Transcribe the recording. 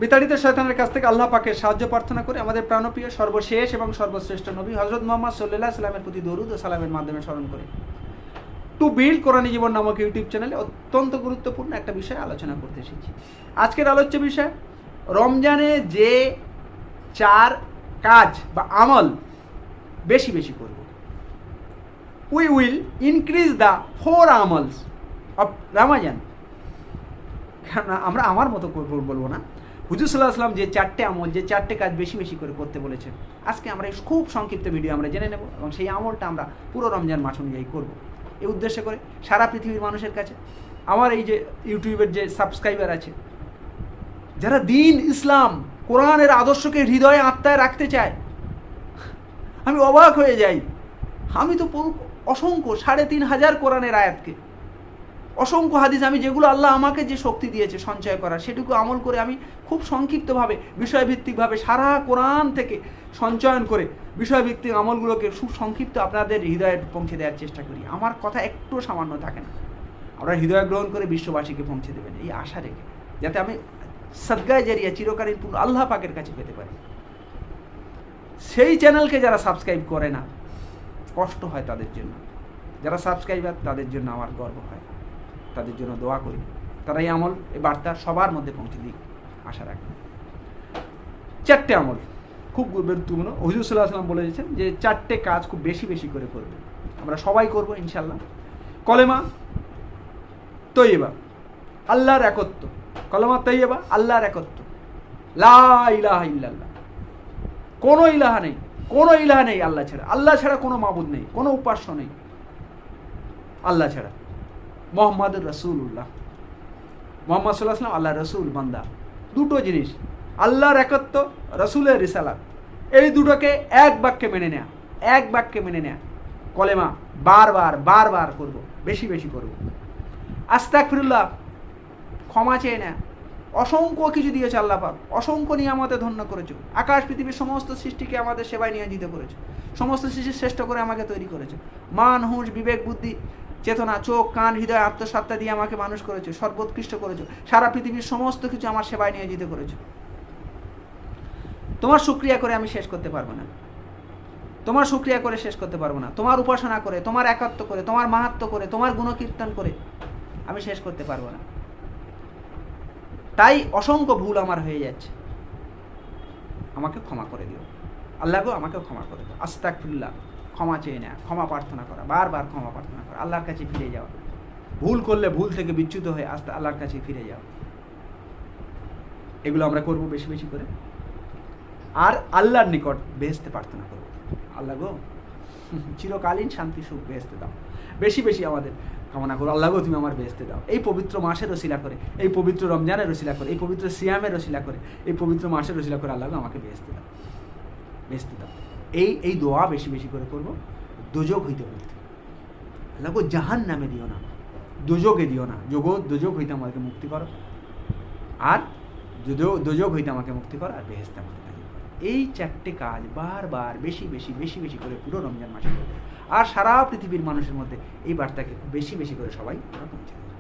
বিতাড়িত শয়তানের কাছ থেকে আল্লাহ পাকের সাহায্য প্রার্থনা করে আমাদের প্রাণপ্রিয় সর্বশেষ এবং সর্বশ্রেষ্ঠ নবী হযরত মুহাম্মদ সাল্লাল্লাহু আলাইহি সাল্লামের প্রতি দরুদ ও সালামের মাধ্যমে স্মরণ করে টু বিল্ড কোরআনি জীবন নামক ইউটিউব চ্যানেলে অত্যন্ত গুরুত্বপূর্ণ একটা বিষয় আলোচনা করতে এসেছি। আজকের আলোচ্য বিষয় রমজানে যে 4 কাজ বা আমল বেশি বেশি করব। উই উইল ইনক্রিজ দ্য 4 আমলস অফ রমাজান। কারণ আমরা আমার মতো বলবো না, হুজুর সাল্লাল্লাহু আলাইহি ওয়াসাল্লাম যে 4টে আমল, যে 4টে কাজ বেশি বেশি করে করতে বলেছেন, আজকে আমরা খুব সংক্ষিপ্ত ভিডিও আমরা জেনে নেব এবং সেই আমলটা আমরা পুরো রমজান মাস অনুযায়ী করব। এই উদ্দেশ্য করে সারা পৃথিবীর মানুষের কাছে আমার এই যে ইউটিউবের যে সাবস্ক্রাইবার আছে, যারা দ্বীন ইসলাম কোরআনের আদর্শকে হৃদয়ে আত্মায় রাখতে চায়, আমি অবাক হয়ে যাই। আমি তো অসংখ্য 3500 কোরআনের আয়াতকে, অসংখ্য হাদিস, আমি যেগুলো আল্লাহ আমাকে যে শক্তি দিয়েছে সঞ্চয় করার, সেটুকু আমল করে আমি খুব সংক্ষিপ্তভাবে বিষয়ভিত্তিকভাবে সারা কোরআন থেকে সঞ্চয়ন করে বিষয়ভিত্তিক আমলগুলোকে সুসংক্ষিপ্ত আপনাদের হৃদয়ে পৌঁছে দেওয়ার চেষ্টা করি। আমার কথা একটু সামান্য থাকে না, আমরা হৃদয় গ্রহণ করে বিশ্ববাসীকে পৌঁছে দেবেন এই আশা রেখে, যাতে আমি সদগায়ে জারিয়া চিরকালীন পূর্ণ আল্লাহ পাকের কাছে পেতে পারি। সেই চ্যানেলকে যারা সাবস্ক্রাইব করে না, কষ্ট হয় তাদের জন্য। যারা সাবস্ক্রাইবার তাদের জন্য আমার গর্ব হয়, তাদের জন্য দোয়া করি, তারা এই আমল, এই বার্তা সবার মধ্যে পৌঁছে দিক আশা রাখি। 4টে আমল খুব গুরুত্বপূর্ণ। হুজুর সাল্লাল্লাহু আলাইহি ওয়াসাল্লাম বলে দিয়েছেন যে 4টে কাজ খুব বেশি বেশি করে করবে, আমরা সবাই করব ইনশাআল্লাহ। কলেমা তৈয়বা, আল্লাহর একত্ব। কলেমা তৈয়বা, আল্লাহর একত্ব, লা ইলাহা ইল্লাল্লাহ, কোনো ইলাহা নেই, কোনো ইলাহা নেই আল্লাহ ছাড়া, আল্লাহ ছাড়া কোনো মাবুদ নেই, কোনো উপাস্য নেই আল্লাহ ছাড়া। মুহাম্মাদুর রাসূলুল্লাহ, মুহাম্মদ সাল্লাল্লাহু আলাইহি ওয়াসাল্লাম আল্লাহর রাসূল বান্দা। দুটো জিনিস, আল্লাহর একত্ব, রাসূলের রিসালাত, এই দুটোকে এক বাক্যে মেনে নেয়া, এক বাক্যে মেনে নেয়া। কলেমা বারবার বারবার করব, বেশি বেশি করব। আস্তাগফিরুল্লাহ, ক্ষমা চেয়ে নেয়া। অসংখ্য কিছু দিয়েছে আল্লাহ পাক, অসংখ্য নিয়ামতে ধন্য করেছো। আকাশ পৃথিবীর সমস্ত সৃষ্টিকে আমাদের সেবায় নিয়োজিত করেছো, সমস্ত সৃষ্টি শ্রেষ্ঠ করে আমাকে তৈরি করেছো। মান, হুঁশ, বিবেক, বুদ্ধি, চেতনা, চোখ, কান, হৃদয়, আত্মসত্তা দিয়ে আমাকে মানুষ করেছো, সর্বোৎকৃষ্ট করেছো। সারা পৃথিবীর সমস্ত কিছু আমার সেবায় নিয়োজিত করেছো। তোমার শুকরিয়া করে আমি শেষ করতে পারবো না, তোমার শুকরিয়া করে শেষ করতে পারবো না। তোমার উপাসনা করে, তোমার একাত্ম করে, তোমার মাহাত্ম্য করে, তোমার গুণকীর্তন করে আমি শেষ করতে পারবো না। তাই অসংখ্য ভুল আমার হয়ে যাচ্ছে, আমাকে ক্ষমা করে দিও আল্লাহ গো, আমাকে ক্ষমা করে দিও। আস্তাগফিরুল্লাহ, ক্ষমা চেয়ে নেয়া, ক্ষমা প্রার্থনা করা, বারবার ক্ষমা প্রার্থনা করা, আল্লাহর কাছে ফিরে যাওয়া। ভুল করলে ভুল থেকে বিচ্যুত হয়ে আস্তে আল্লাহর কাছে ফিরে যাওয়া। এগুলো আমরা করব বেশি বেশি করে। আর আল্লাহর নিকট বেহেশতে প্রার্থনা করব, আল্লাহ গো চিরকালীন শান্তি সুখ বেহেশতে দাও। বেশি বেশি আমাদের কামনা করো, আল্লাহ গো তুমি আমার বেহেশতে দাও। এই পবিত্র মাসের রসিলা করে, এই পবিত্র রমজানের রসিলা করে, এই পবিত্র সিয়ামের রসিলা করে, এই পবিত্র মাসের রসিলা করে আল্লাহ গো আমাকে বেহেশতে দাও, বেহেশতে দাও। এই দোয়া বেশি বেশি করে করব। দোজক হইতে বলতে, আল্লাহ গো জাহান নামে দিও না, দোজকে দিও না, দোজক হইতে আমাকে মুক্তি করো, আর দোজক হইতে আমাকে মুক্তি করো, আর বেহেশতে আমাকে দাও। এই 4টে কাজ বারবার বেশি বেশি বেশি বেশি করে পুরো রমজান মাসে করবে। আর সারা পৃথিবীর মানুষের মধ্যে এই বার্তাকে বেশি বেশি করে সবাই পৌঁছে দেবে।